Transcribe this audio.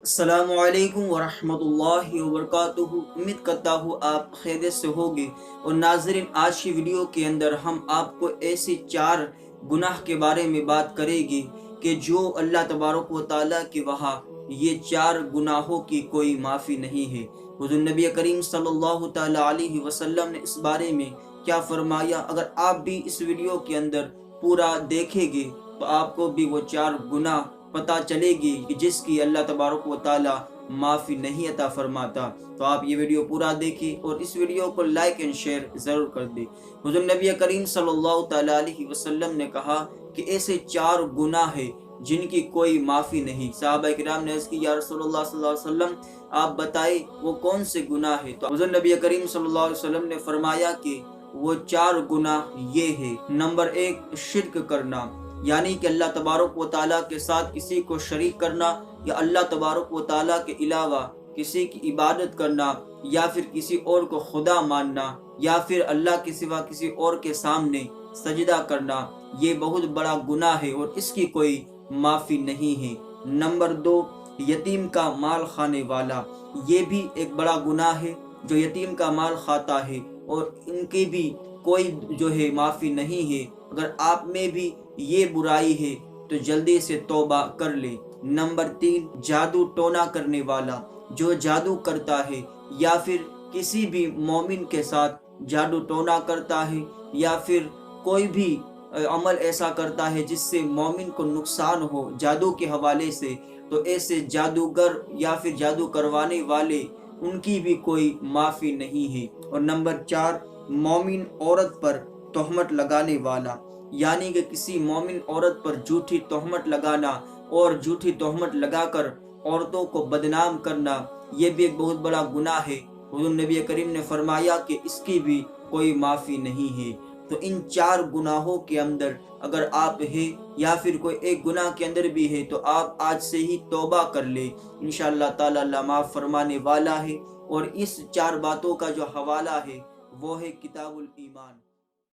अस्सलामु अलैकुम वरहमतुल्लाहि वबरकातुहू। उम्मीद करता हूँ आप खैरियत से होंगे। और नाज़रीन, आज की वीडियो के अंदर हम आपको ऐसे 4 गुनाह के बारे में बात करेंगे कि जो अल्लाह तबारक व तआला के वहाँ ये 4 गुनाहों की कोई माफ़ी नहीं है। हुज़ूर नबी करीम सल्लल्लाहु तआला अलैहि वसल्लम ने इस बारे में क्या फरमाया, अगर आप भी इस वीडियो के अंदर पूरा देखेंगे तो आपको भी वो 4 गुनाह पता चलेगी कि जिसकी अल्लाह तबारक व ताला माफ़ी नहीं अता फरमाता। तो आप ये वीडियो पूरा देखें और इस वीडियो को लाइक एंड शेयर ज़रूर कर दें। हुज़ूर नबी करीम सल्लल्लाहु तआला अलैहि वसल्लम ने कहा कि ऐसे 4 गुनाह है जिनकी कोई माफ़ी नहीं। सहाबा किराम ने अर्ज़ की, या रसूलुल्लाह सल्लल्लाहु अलैहि वसल्लम, आप बताए वो कौन से गुनाह है। तो हुज़ूर नबी करीम सल्लल्लाहु अलैहि वसल्लम ने फरमाया कि वो 4 गुनाह ये है। नंबर 1, शिर्क करना, यानी कि अल्लाह तबारक व ताला के साथ किसी को शरीक करना, या अल्लाह तबारक व ताला के अलावा किसी की इबादत करना, या फिर किसी और को खुदा मानना, या फिर अल्लाह के सिवा किसी और के सामने सजदा करना। ये बहुत बड़ा गुनाह है और इसकी कोई माफ़ी नहीं है। नंबर 2, यतीम का माल खाने वाला, ये भी एक बड़ा गुनाह है। जो यतीम का माल खाता है और इनकी भी कोई जो है माफ़ी नहीं है। अगर आप में भी ये बुराई है तो जल्दी से तौबा कर ले। नंबर 3, जादू टोना करने वाला, जो जादू करता है या फिर किसी भी मोमिन के साथ जादू टोना करता है या फिर कोई भी अमल ऐसा करता है जिससे मोमिन को नुकसान हो जादू के हवाले से, तो ऐसे जादूगर या फिर जादू करवाने वाले, उनकी भी कोई माफ़ी नहीं है। और नंबर 4, मोमिन औरत पर तोहमत लगाने वाला, यानी कि किसी मोमिन औरत पर झूठी तोहमत लगाना और झूठी तोहमत लगाकर औरतों को बदनाम करना, ये भी एक बहुत बड़ा गुनाह है। हुज़ूर नबी करीम ने फरमाया कि इसकी भी कोई माफ़ी नहीं है। तो इन 4 गुनाहों के अंदर अगर आप है या फिर कोई एक गुनाह के अंदर भी है तो आप आज से ही तौबा कर ले। इंशाअल्लाह ताला अल्लाह माफ़ फरमाने वाला है। और इस 4 बातों का जो हवाला है वो है किताबुल ईमान।